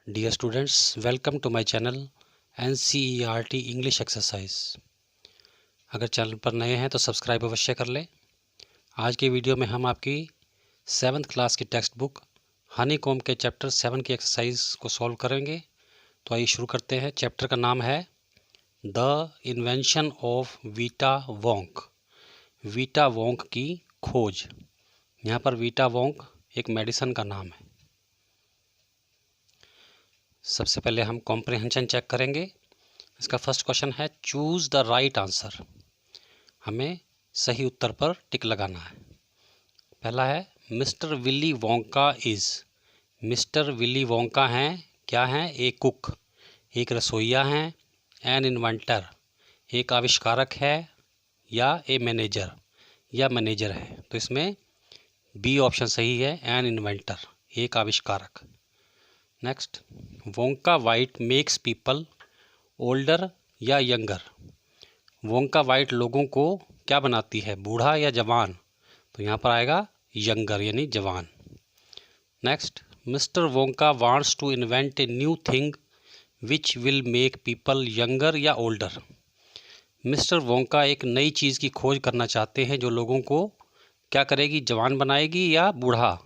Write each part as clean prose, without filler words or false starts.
Dear students, welcome to my channel NCERT English exercise. अगर channel पर नए हैं तो सब्सक्राइब अवश्य कर लें। आज की वीडियो में हम आपकी 7th क्लास की टेक्स्ट बुक हनीकॉम्ब के चैप्टर 7 की एक्सरसाइज को सॉल्व करेंगे। तो आइए शुरू करते हैं। चैप्टर का नाम है the invention of Vita Wonk, Vita Wonk की खोज। यहाँ पर वीटा वोंक एक मेडिसन का नाम है। सबसे पहले हम कॉम्प्रिहेंशन चेक करेंगे। इसका फर्स्ट क्वेश्चन है चूज द राइट आंसर। हमें सही उत्तर पर टिक लगाना है। पहला है mister Willy Wonka is. Mister Willy Wonka हैं क्या हैं? ए कुक, एक रसोइया हैं। एन इन्वेंटर, एक आविष्कारक है। या ए मैनेजर, या मैनेजर है। तो इसमें बी ऑप्शन सही है, एन इन्वेंटर, एक आविष्कारक। Next, Wonka white makes people older या यंगर। वोंका वाइट लोगों को क्या बनाती है, बूढ़ा या जवान? तो यहाँ पर आएगा यंगर यानी जवान। Next, Mister Wonka wants to invent a new thing which will make people younger या ओल्डर। मिस्टर वोंका एक नई चीज़ की खोज करना चाहते हैं जो लोगों को क्या करेगी, जवान बनाएगी या बूढ़ा?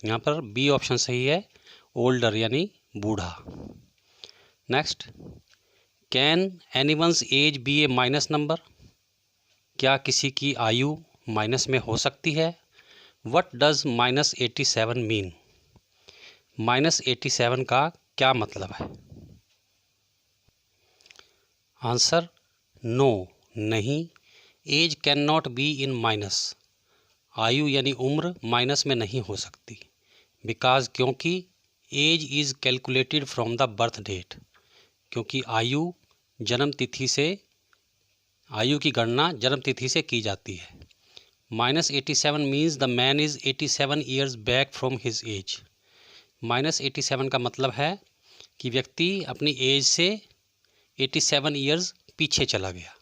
यहाँ पर बी ऑप्शन सही है, ओल्डर यानी बूढ़ा। Next, can anyone's age be a minus number. क्या किसी की आयु माइनस में हो सकती है? What does -87 mean. -87 का क्या मतलब है? आंसर नो, नहीं। Age can not be in minus. आयु यानी उम्र माइनस में नहीं हो सकती। बिकॉज, क्योंकि age is calculated from the birth date. क्योंकि आयु की गणना जन्म तिथि से की जाती है। -87 means the man is 87 years back from his age. -87 का मतलब है कि व्यक्ति अपनी एज से 87 ईयर्स पीछे चला गया।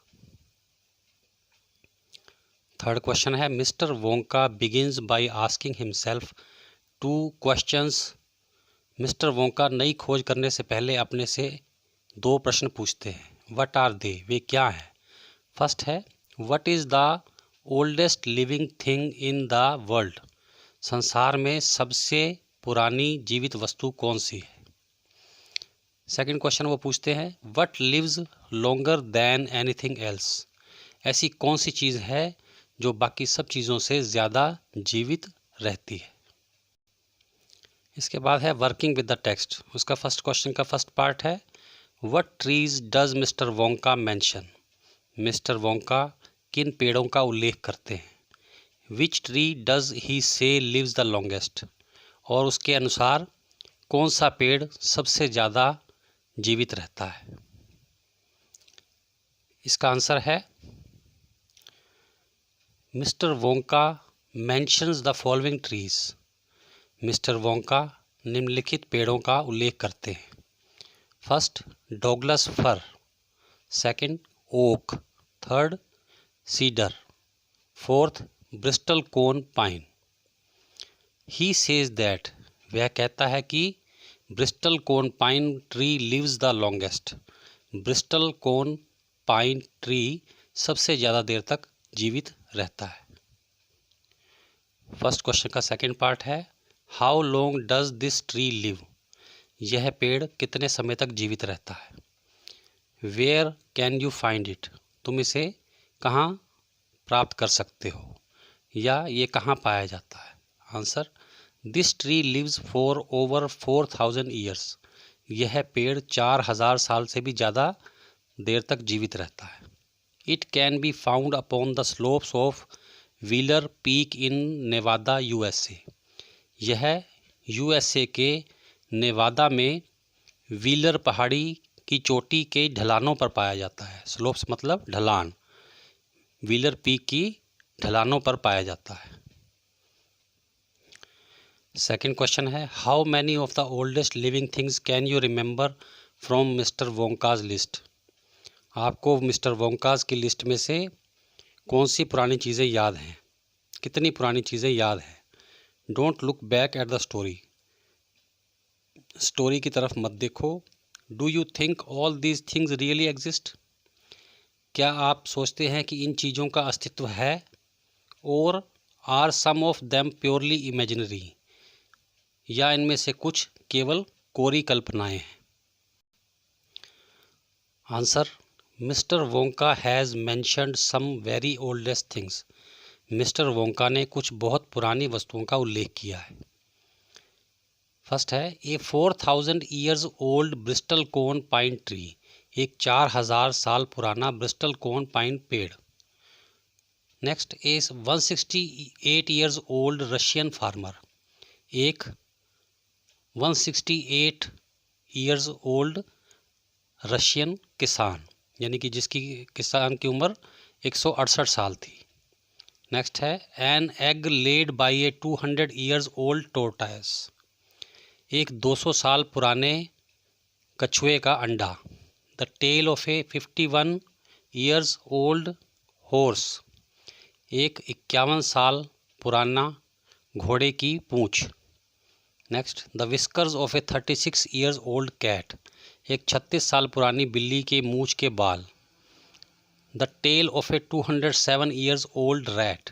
थर्ड क्वेश्चन है Mister Wonka begins by asking himself 2 questions. Mister Wonka नई खोज करने से पहले अपने से 2 प्रश्न पूछते हैं। व्हाट आर दे, वे क्या हैं? फर्स्ट है what is the oldest living thing in the world. संसार में सबसे पुरानी जीवित वस्तु कौन सी है? सेकंड क्वेश्चन वो पूछते हैं what lives longer than anything else. ऐसी कौन सी चीज़ है जो बाकी सब चीज़ों से ज़्यादा जीवित रहती है? इसके बाद है वर्किंग विद द टेक्स्ट। उसका फर्स्ट क्वेश्चन का फर्स्ट पार्ट है what trees does Mister Wonka mention. Mister Wonka किन पेड़ों का उल्लेख करते हैं? विच ट्री डज ही से लिव्स द लॉन्गेस्ट। और उसके अनुसार कौन सा पेड़ सबसे ज़्यादा जीवित रहता है? इसका आंसर है Mister Wonka mentions the following trees. Mister Wonka निम्नलिखित पेड़ों का उल्लेख करते हैं। First Douglas fir, second oak, third cedar, fourth Bristol cone pine. He says that, वह कहता है कि Bristol cone pine tree lives the longest. Bristol cone pine tree सबसे ज़्यादा देर तक जीवित रहता है। फर्स्ट क्वेश्चन का सेकंड पार्ट है how long does this tree live. यह पेड़ कितने समय तक जीवित रहता है? Where can you find it, तुम इसे कहाँ प्राप्त कर सकते हो या ये कहाँ पाया जाता है? Answer this tree lives for over 4000 years. यह पेड़ 4000 साल से भी ज़्यादा देर तक जीवित रहता है। It can be found upon the slopes of Wheeler Peak in Nevada USA. यह यूएसए के नेवादा में व्हीलर पहाड़ी की चोटी के ढलानों पर पाया जाता है। स्लोप्स मतलब ढलान, व्हीलर पीक की ढलानों पर पाया जाता है। सेकंड क्वेश्चन है how many of the oldest living things can you remember from mister Wonka's list. आपको मिस्टर वोंकाज की लिस्ट में से कौन सी पुरानी चीज़ें याद हैं? कितनी पुरानी चीज़ें याद हैं? Don't look back at the story. Story की तरफ मत देखो। Do you think all these things really exist? क्या आप सोचते हैं कि इन चीज़ों का अस्तित्व है? और are some of them purely imaginary? या इनमें से कुछ केवल कोरी कल्पनाएं हैं? Answer, mister Wonka has mentioned some very oldest things. Mister Wonka ने कुछ बहुत पुरानी वस्तुओं का उल्लेख किया है। फर्स्ट है ए 4000 ईयर्स ओल्ड ब्रिस्टल कोन पाइन ट्री। एक 4000 साल पुराना ब्रिस्टल कोन पाइन पेड़। Next is 168 years old Russian farmer. एक 168 ईयर्स ओल्ड रशियन किसान, यानी कि जिसकी किसान की उम्र 168 साल थी। नेक्स्ट है an egg laid by a 200 years old tortoise. एक 200 साल पुराने कछुए का अंडा। The tail of a 51 years old horse. एक 51 साल पुराना घोड़े की पूंछ। Next the whiskers of a 36 years old cat. एक 36 साल पुरानी बिल्ली के मूंछ के बाल। The tail of a 207 years old rat.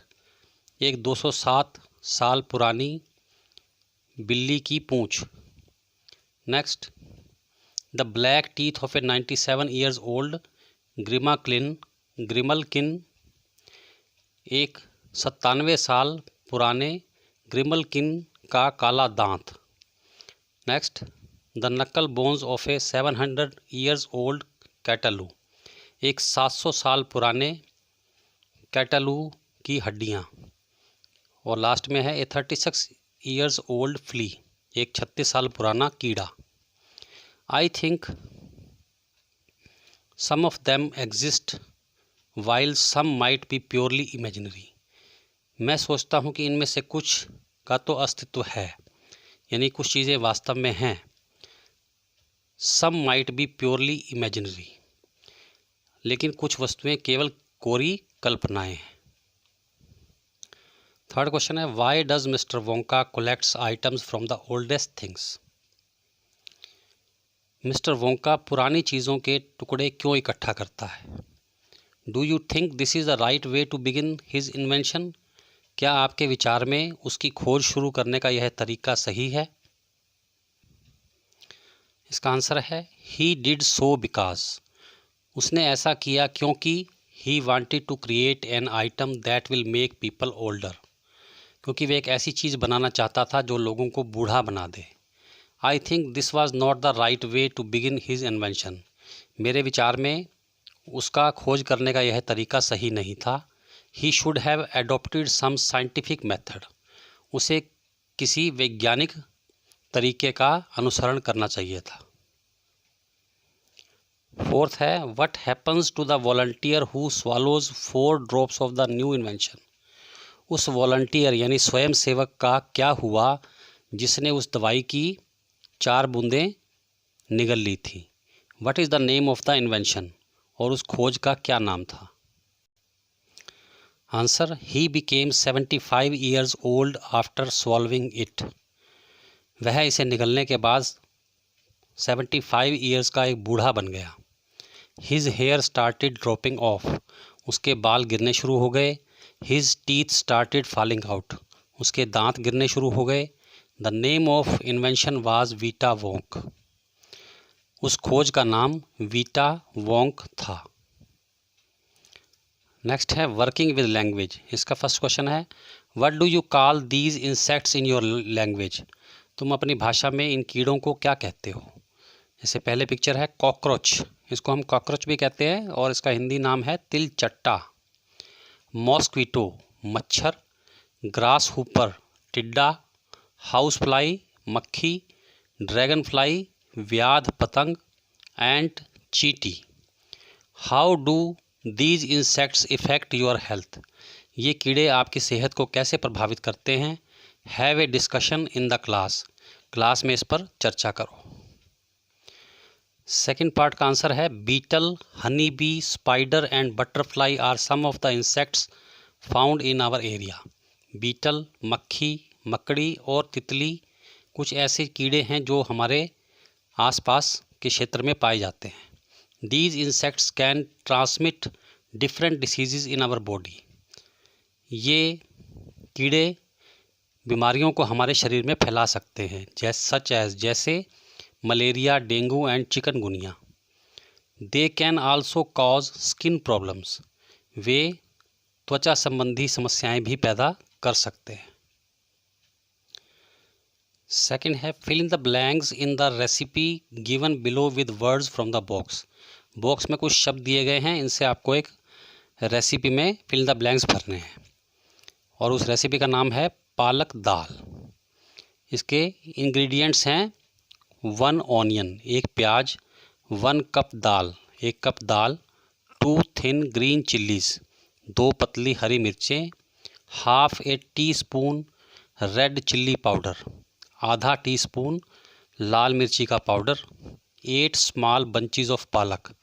एक 207 साल पुरानी बिल्ली की पूंछ। Next the black teeth of a 97 years old grimalkin. एक 97 साल पुराने ग्रिमलकिन का काला दांत। Next the knuckle bones of a 700 years old catloo. एक 700 साल पुराने कैटलू की हड्डियाँ। और लास्ट में है ए 36 ईयर्स ओल्ड फ्ली। एक 36 साल पुराना कीड़ा। I think some of them exist while some might be purely imaginary. मैं सोचता हूँ कि इनमें से कुछ का तो अस्तित्व है, यानी कुछ चीज़ें वास्तव में हैं। Some might be purely imaginary, लेकिन कुछ वस्तुएं केवल कोरी कल्पनाएं हैं। थर्ड क्वेश्चन है why does Mister Wonka collects items from the oldest things. Mister वोंका पुरानी चीज़ों के टुकड़े क्यों इकट्ठा करता है? Do you think this is the right way to begin his invention? क्या आपके विचार में उसकी खोज शुरू करने का यह तरीका सही है? इसका आंसर है ही डिड सो बिकॉज। उसने ऐसा किया क्योंकि he wanted to create an item that will make people older. क्योंकि वह एक ऐसी चीज़ बनाना चाहता था जो लोगों को बूढ़ा बना दे। I think this was not the right way to begin his invention. मेरे विचार में उसका खोज करने का यह तरीका सही नहीं था। He should have adopted some scientific method. उसे किसी वैज्ञानिक तरीके का अनुसरण करना चाहिए था। फोर्थ है what happens to the volunteer who swallows 4 drops of the new invention. उस वॉलंटियर यानी स्वयं सेवक का क्या हुआ जिसने उस दवाई की 4 बूंदें निगल ली थी? What is the name of the invention? और उस खोज का क्या नाम था? Answer he became 75 years old after swallowing it. वह इसे निगलने के बाद 75 ईयर्स का एक बूढ़ा बन गया। His hair started dropping off. उसके बाल गिरने शुरू हो गए। His teeth started falling out. उसके दांत गिरने शुरू हो गए। The name of invention was Vita Wonk. उस खोज का नाम वीटा वोंक था। नेक्स्ट है वर्किंग विद लैंग्वेज। इसका फर्स्ट क्वेश्चन है what do you call these insects in your language. तुम अपनी भाषा में इन कीड़ों को क्या कहते हो? जैसे पहले पिक्चर है कॉकरोच। इसको हम कॉकरोच भी कहते हैं और इसका हिंदी नाम है तिलचट्टा। मॉस्क्विटो मच्छर। ग्रास हुपर टिड्डा। हाउस फ्लाई मक्खी। ड्रैगन फ्लाई व्याध पतंग। एंट चीटी। How do these insects effect your health. ये कीड़े आपकी सेहत को कैसे प्रभावित करते हैं? Have a discussion in the class. Class में इस पर चर्चा करो। सेकेंड पार्ट का आंसर है beetle, honey bee, spider and butterfly are some of the insects found in our area. Beetle मक्खी, मकड़ी और तितली कुछ ऐसे कीड़े हैं जो हमारे आसपास के क्षेत्र में पाए जाते हैं। These insects can transmit different diseases in our body. ये कीड़े बीमारियों को हमारे शरीर में फैला सकते हैं, जैसे malaria, dengue and chikungunya. They can also cause skin problems. वे त्वचा संबंधी समस्याएं भी पैदा कर सकते हैं। सेकंड है fill in the blanks in the recipe given below with words from the box. Box में कुछ शब्द दिए गए हैं, इनसे आपको एक रेसिपी में फिल इन द ब्लैंक्स भरने हैं और उस रेसिपी का नाम है पालक दाल। इसके इंग्रेडिएंट्स हैं 1 ऑनियन, 1 प्याज, 1 कप दाल, 1 कप दाल, 2 थिन ग्रीन चिल्लीज, 2 पतली हरी मिर्चें, half A tea spoon red chilli powder, आधा टीस्पून लाल मिर्ची का पाउडर, 8 स्मॉल बंचेस ऑफ पालक,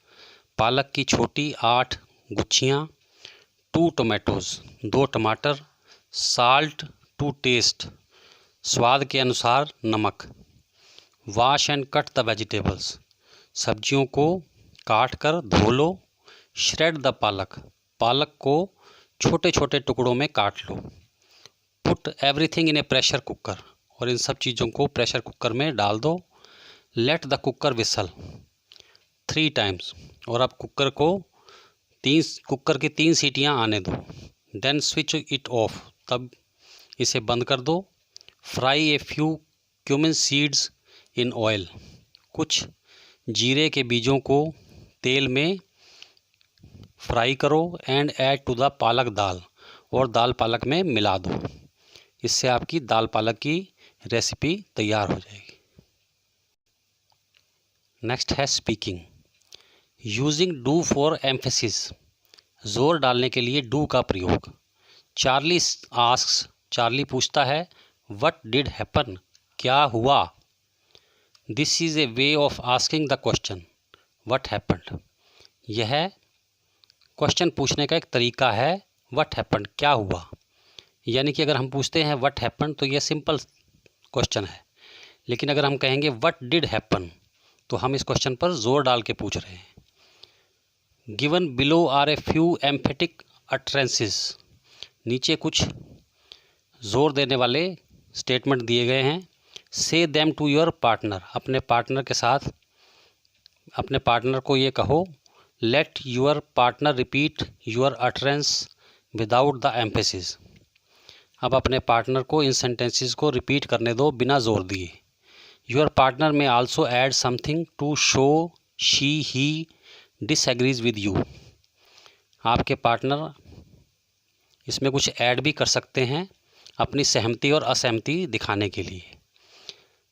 पालक की छोटी 8 गुच्छियाँ, 2 टोमेटोज़, 2 टमाटर, साल्ट टू टेस्ट, स्वाद के अनुसार नमक, wash and cut the vegetables, सब्जियों को काट कर धो लो, श्रेड द पालक, पालक को छोटे छोटे टुकड़ों में काट लो, put everything in a pressure cooker, और इन सब चीज़ों को प्रेशर कुकर में डाल दो, let the cooker whistle 3 times, और अब कुकर की 3 सीटियाँ आने दो, देन स्विच इट ऑफ, तब इसे बंद कर दो, fry a few cumin seeds in oil, कुछ जीरे के बीजों को तेल में फ्राई करो, एंड ऐड टू द पालक दाल, और दाल पालक में मिला दो। इससे आपकी दाल पालक की रेसिपी तैयार हो जाएगी। नेक्स्ट है speaking. Using do for emphasis, जोर डालने के लिए डू का प्रयोग। चार्ली आस्क्स, चार्ली पूछता है, व्हाट डिड हैपन, क्या हुआ। This is a way of asking the question what happened. यह क्वेश्चन पूछने का एक तरीका है, व्हाट हैपन्ड, क्या हुआ। यानी कि अगर हम पूछते हैं व्हाट हैपन्ड तो यह सिंपल क्वेश्चन है, लेकिन अगर हम कहेंगे व्हाट डिड हैपन तो हम इस क्वेश्चन पर जोर डाल के पूछ रहे हैं। Given below are a few emphatic utterances, नीचे कुछ जोर देने वाले स्टेटमेंट दिए गए हैं। से देम टू योर पार्टनर, अपने पार्टनर के साथ अपने पार्टनर को ये कहो, let your partner repeat your utterance without the emphasis. अब अपने पार्टनर को इन सेंटेंसेस को रिपीट करने दो बिना जोर दिए। Your partner may also add something to show she he disagrees with you. आपके पार्टनर इसमें कुछ ऐड भी कर सकते हैं अपनी सहमति और असहमति दिखाने के लिए।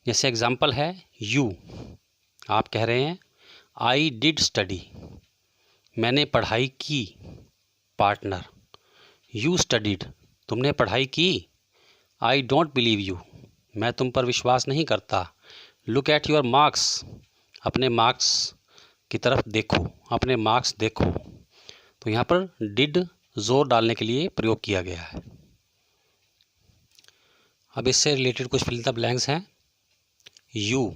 जैसे एग्जाम्पल है यू, आप कह रहे हैं आई डिड स्टडी, मैंने पढ़ाई की। पार्टनर, यू स्टडीड, तुमने पढ़ाई की। आई डोंट बिलीव यू, मैं तुम पर विश्वास नहीं करता। लुक एट योर मार्क्स, अपने मार्क्स की तरफ देखो, अपने मार्क्स देखो। तो यहाँ पर डिड जोर डालने के लिए प्रयोग किया गया है। अब इससे रिलेटेड कुछ फिल द ब्लैंक्स हैं। You,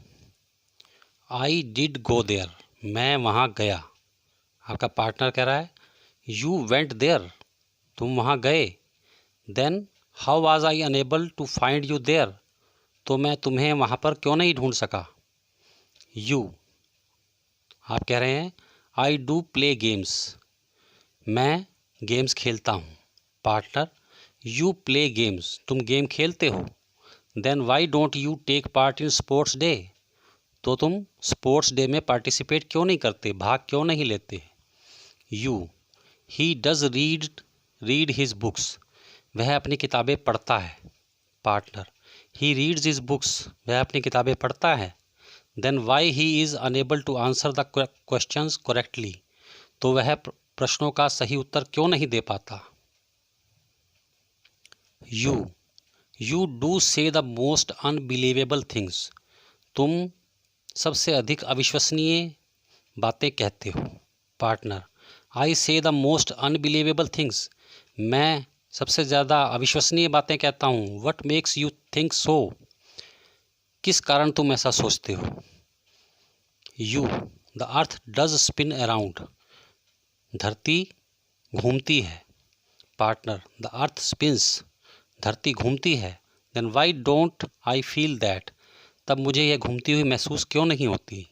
I did go there, मैं वहाँ गया। आपका पार्टनर कह रहा है यू वेंट देयर, तुम वहाँ गए। Then how was I unable to find you there, तो मैं तुम्हें वहाँ पर क्यों नहीं ढूंढ सका। यू, आप कह रहे हैं आई डू प्ले गेम्स, मैं गेम्स खेलता हूँ। पार्टनर, यू प्ले गेम्स, तुम गेम खेलते हो। Then why don't you take part in sports day, तो तुम स्पोर्ट्स डे में पार्टिसिपेट क्यों नहीं करते, भाग क्यों नहीं लेते। You, he does read his books, वह अपनी किताबें पढ़ता है। Partner, he reads his books, वह अपनी किताबें पढ़ता है। Then why he is unable to answer the questions correctly, तो वह प्रश्नों का सही उत्तर क्यों नहीं दे पाता। यू डू से द मोस्ट अनबिलीवेबल थिंग्स, तुम सबसे अधिक अविश्वसनीय बातें कहते हो। पार्टनर, आई से द मोस्ट अनबिलीवेबल थिंग्स, मैं सबसे ज़्यादा अविश्वसनीय बातें कहता हूँ। What makes you think so, किस कारण तुम ऐसा सोचते हो। You, the earth does spin around, धरती घूमती है। पार्टनर, द अर्थ स्पिन्स, धरती घूमती है। Then why don't I feel that, तब मुझे यह घूमती हुई महसूस क्यों नहीं होती।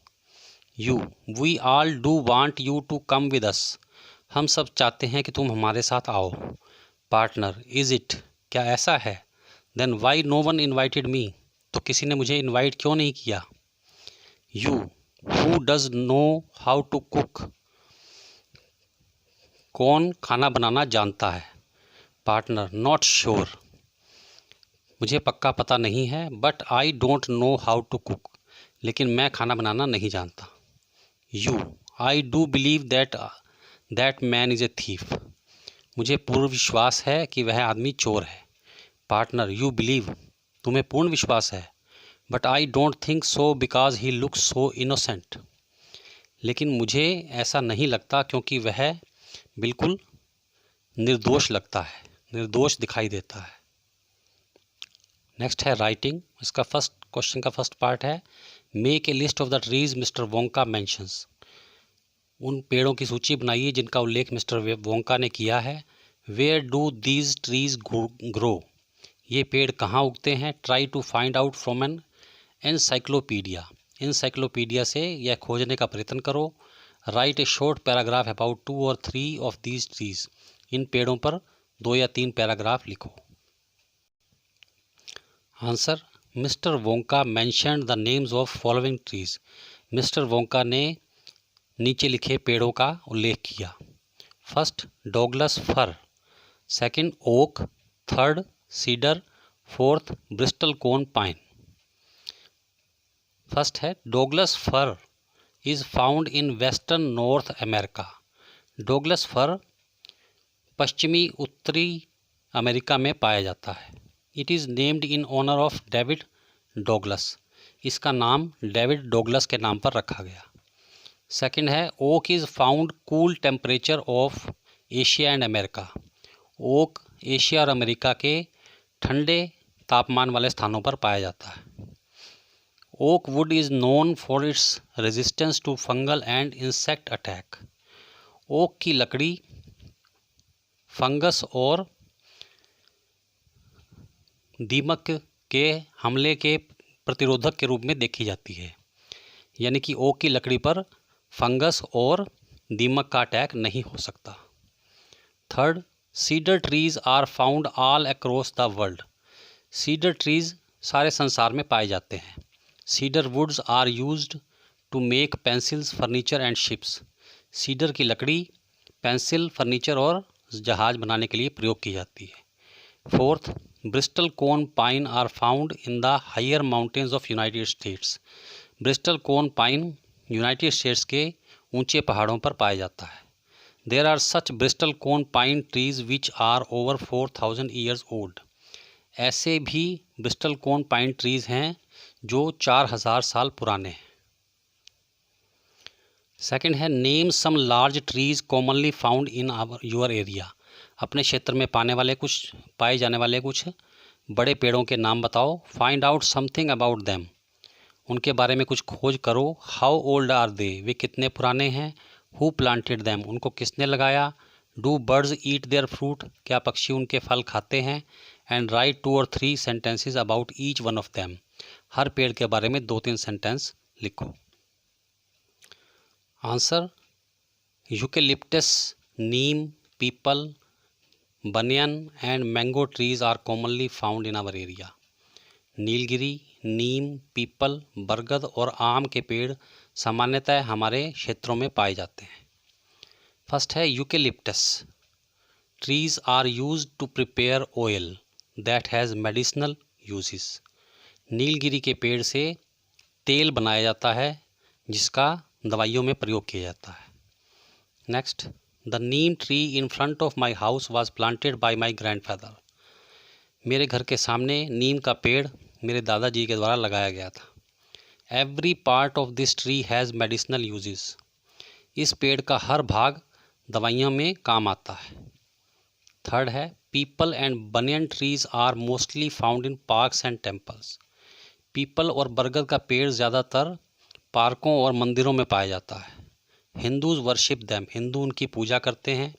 You, we all do want you to come with us, हम सब चाहते हैं कि तुम हमारे साथ आओ। पार्टनर, इज इट, क्या ऐसा है। Then why no one invited me, तो किसी ने मुझे इन्वाइट क्यों नहीं किया। You, who does know how to cook, कौन खाना बनाना जानता है। पार्टनर, नॉट श्योर, मुझे पक्का पता नहीं है। But I don't know how to cook, लेकिन मैं खाना बनाना नहीं जानता। You, I do believe that man is a thief, मुझे पूर्ण विश्वास है कि वह आदमी चोर है। पार्टनर, यू बिलीव, तुम्हें पूर्ण विश्वास है। But I don't think so because he looks so innocent, लेकिन मुझे ऐसा नहीं लगता क्योंकि वह बिल्कुल निर्दोष लगता है, निर्दोष दिखाई देता है। नेक्स्ट है राइटिंग। इसका फर्स्ट क्वेश्चन का फर्स्ट पार्ट है make a list of the trees mister Wonka mentions, उन पेड़ों की सूची बनाइए जिनका उल्लेख मिस्टर वोंका ने किया है। Where do these trees grow, ये पेड़ कहाँ उगते हैं। Try to find out from an encyclopedia, encyclopedia से यह खोजने का प्रयत्न करो। Write a short paragraph about 2 और 3 ऑफ दीज ट्रीज, इन पेड़ों पर 2 या 3 पैराग्राफ लिखो। Answer, mister Wonka mentioned the names of following trees, mister Wonka ने नीचे लिखे पेड़ों का उल्लेख किया। First Douglas fir, second oak, third cedar, fourth Bristol कोन पाइन। फर्स्ट है Douglas fir is found in western North America, Douglas fir पश्चिमी उत्तरी अमेरिका में पाया जाता है। It is named in honour of David Douglas, इसका नाम डेविड डॉगलस के नाम पर रखा गया। सेकंड है oak is found cool temperature of Asia and America, oak Asia और अमेरिका के ठंडे तापमान वाले स्थानों पर पाया जाता है। Oak wood is known for its resistance to fungal and insect attack, oak की लकड़ी फंगस और दीमक के हमले के प्रतिरोधक के रूप में देखी जाती है, यानी कि ओक की लकड़ी पर फंगस और दीमक का अटैक नहीं हो सकता। Third cedar trees are found all across the world, cedar trees सारे संसार में पाए जाते हैं। Cedar woods are used to make pencils, furniture and ships, cedar की लकड़ी पेंसिल, फर्नीचर और जहाज बनाने के लिए प्रयोग की जाती है। Fourth Bristol cone pine are found in the higher mountains of United States, Bristol cone pine United States के ऊंचे पहाड़ों पर पाया जाता है। There are such Bristol cone pine trees which are over 4000 years old, ऐसे भी ब्रिस्टल कोन pine trees हैं जो 4000 साल पुराने हैं। सेकंड है name some large trees commonly found in your area, अपने क्षेत्र में पाए जाने वाले कुछ बड़े पेड़ों के नाम बताओ। Find out something about them, उनके बारे में कुछ खोज करो। हाउ ओल्ड आर दे, वे कितने पुराने हैं। हु प्लांटेड देम, उनको किसने लगाया। Do birds eat there fruit, क्या पक्षी उनके फल खाते हैं। एंड राइट 2 और 3 sentences about each one of them, हर पेड़ के बारे में 2-3 सेंटेंस लिखो। Answer eucalyptus, neem, peepal, banyan and mango trees are commonly found in our area, नीलगिरी, नीम, पीपल, बरगद और आम के पेड़ सामान्यतः हमारे क्षेत्रों में पाए जाते हैं। फर्स्ट है eucalyptus, trees are used to prepare oil that has medicinal uses, नीलगिरी के पेड़ से तेल बनाया जाता है जिसका दवाइयों में प्रयोग किया जाता है। Next the Neem tree in front of my house was planted by my grandfather, मेरे घर के सामने नीम का पेड़ मेरे दादाजी के द्वारा लगाया गया था। Every part of this tree has medicinal uses, इस पेड़ का हर भाग दवाइयों में काम आता है। थर्ड है peepal and banyan trees are mostly found in parks and temples, पीपल और बरगद का पेड़ ज़्यादातर पार्कों और मंदिरों में पाया जाता है। हिंदूज वर्शिप दैम, हिंदू उनकी पूजा करते हैं।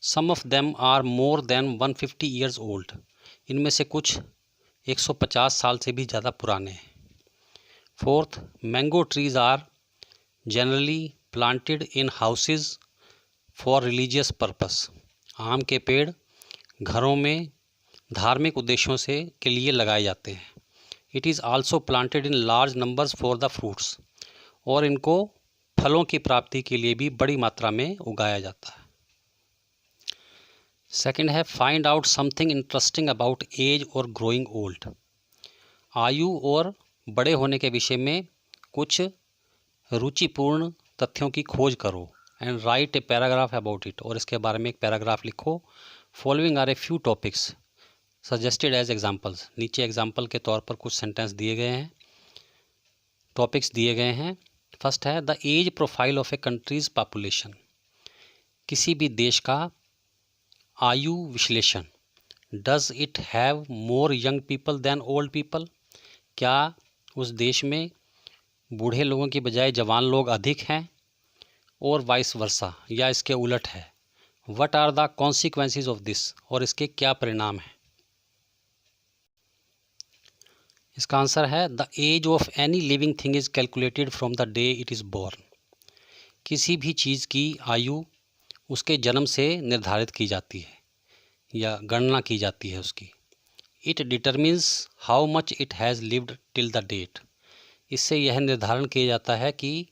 Some of them are more than 150 years old, इनमें से कुछ 150 साल से भी ज़्यादा पुराने हैं। Fourth, mango trees are generally planted in houses for religious purpose, आम के पेड़ घरों में धार्मिक उद्देश्यों से के लिए लगाए जाते हैं। It is also planted in large numbers for the fruits, और इनको फलों की प्राप्ति के लिए भी बड़ी मात्रा में उगाया जाता है। सेकंड है find out something interesting about age और ग्रोइंग ओल्ड, आयु और बड़े होने के विषय में कुछ रुचिपूर्ण तथ्यों की खोज करो। And write a paragraph about it, और इसके बारे में एक पैराग्राफ लिखो। Following are a few topics suggested as examples, नीचे एग्जाम्पल के तौर पर कुछ सेंटेंस दिए गए हैं, टॉपिक्स दिए गए हैं। फर्स्ट है the age profile of a countries population, किसी भी देश का आयु विश्लेषण। Does it have more young people than old people, क्या उस देश में बूढ़े लोगों की बजाय जवान लोग अधिक हैं, और वाइस वर्सा, या इसके उलट है। What are the consequences of this, और इसके क्या परिणाम हैं। इसका आंसर है the age of any living thing is calculated from the day it is born, किसी भी चीज़ की आयु उसके जन्म से निर्धारित की जाती है या गणना की जाती है उसकी। It determines how much it has lived till the date, इससे यह निर्धारण किया जाता है कि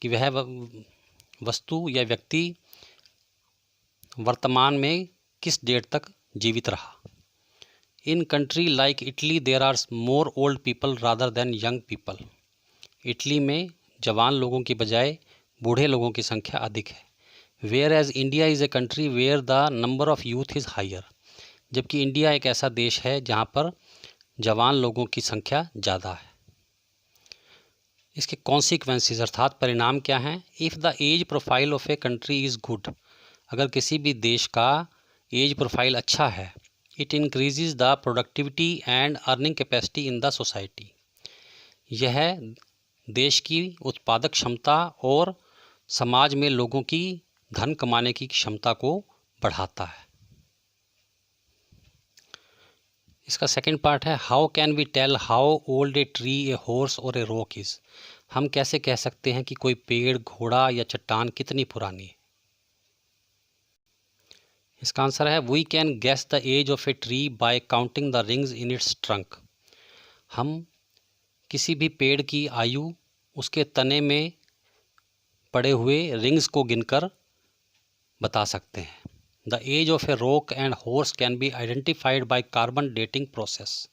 वह वस्तु या व्यक्ति वर्तमान में किस डेट तक जीवित रहा। In country like Italy there are more old people rather than young people, Italy में जवान लोगों की बजाय बूढ़े लोगों की संख्या अधिक है। Whereas India is a country where the number of youth is higher, जबकि इंडिया एक ऐसा देश है जहाँ पर जवान लोगों की संख्या ज़्यादा है। इसके कॉन्सिक्वेंसेस अर्थात परिणाम क्या हैं। If the age profile of a country is good, अगर किसी भी देश का एज प्रोफाइल अच्छा है, it increases the productivity and earning capacity in the society, यह देश की उत्पादक क्षमता और समाज में लोगों की धन कमाने की क्षमता को बढ़ाता है। इसका सेकंड पार्ट है how can we tell how old a tree, a horse और ए रॉक इज़, हम कैसे कह सकते हैं कि कोई पेड़, घोड़ा या चट्टान कितनी पुरानी है। इसका आंसर है we can guess the age of a tree by counting the rings in its trunk, हम किसी भी पेड़ की आयु उसके तने में पड़े हुए रिंग्स को गिनकर बता सकते हैं। The age of a rock and horse can be identified by carbon dating process,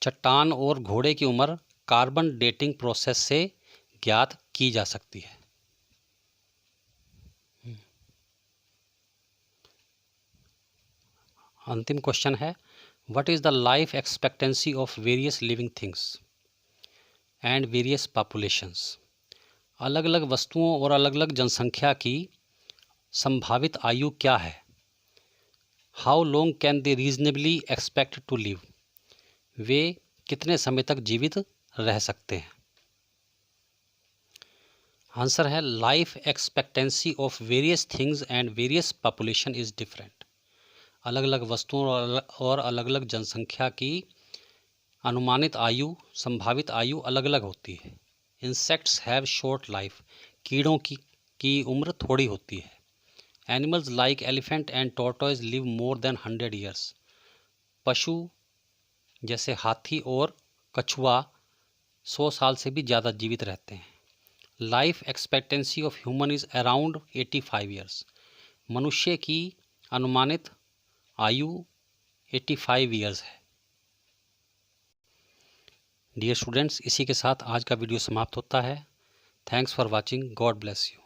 चट्टान और घोड़े की उम्र कार्बन डेटिंग प्रोसेस से ज्ञात की जा सकती है। अंतिम क्वेश्चन है what is the life expectancy of various living things and various populations, अलग अलग वस्तुओं और अलग अलग जनसंख्या की संभावित आयु क्या है। How long can they reasonably expect to live, वे कितने समय तक जीवित रह सकते हैं। आंसर है life expectancy of various things and various population is different, अलग अलग वस्तुओं और अलग अलग जनसंख्या की अनुमानित आयु, संभावित आयु अलग अलग होती है। इंसेक्ट्स हैव शॉर्ट लाइफ, कीड़ों की उम्र थोड़ी होती है। Animals like elephant and tortoise live more than 100 years, पशु जैसे हाथी और कछुआ 100 साल से भी ज़्यादा जीवित रहते हैं। Life expectancy of human is around 85 years, मनुष्य की अनुमानित आयु 85 ईयर्स है। डियर स्टूडेंट्स, इसी के साथ आज का वीडियो समाप्त होता है। Thanks for watching, God bless you.